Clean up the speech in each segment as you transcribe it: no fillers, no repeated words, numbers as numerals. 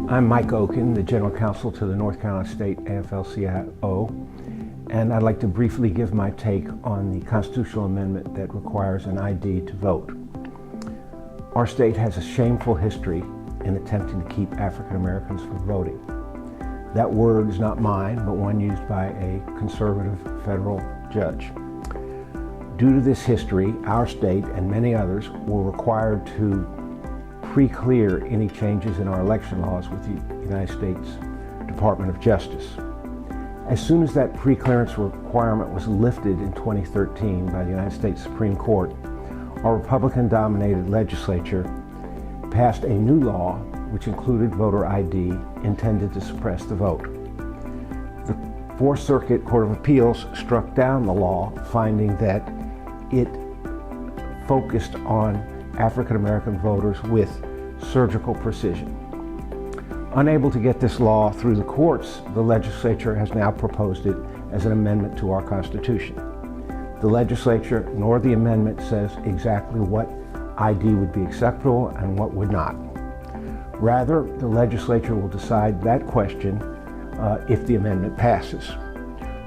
I'm Mike Oken, the General Counsel to the North Carolina State AFL-CIO, and I'd like to briefly give my take on the constitutional amendment that requires an ID to vote. Our state has a shameful history in attempting to keep African Americans from voting. That word is not mine, but one used by a conservative federal judge. Due to this history, our state and many others were required to pre-clear any changes in our election laws with the United States Department of Justice. As soon as that pre-clearance requirement was lifted in 2013 by the United States Supreme Court, our Republican-dominated legislature passed a new law which included voter ID intended to suppress the vote. The Fourth Circuit Court of Appeals struck down the law, finding that it focused on African American voters with surgical precision. Unable to get this law through the courts, the legislature has now proposed it as an amendment to our Constitution. The legislature nor the amendment says exactly what ID would be acceptable and what would not. Rather, the legislature will decide that question if the amendment passes.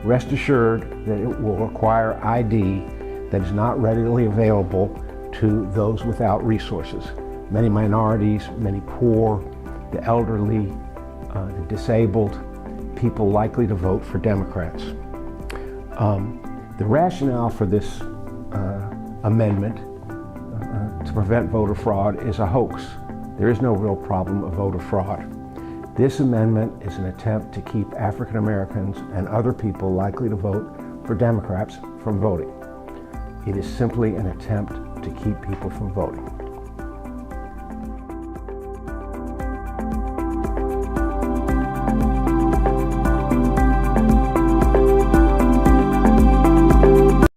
Rest assured that it will require ID that is not readily available to those without resources. Many minorities, many poor, the elderly, the disabled, people likely to vote for Democrats. The rationale for this amendment to prevent voter fraud is a hoax. There is no real problem of voter fraud. This amendment is an attempt to keep African Americans and other people likely to vote for Democrats from voting. It is simply an attempt to keep people from voting.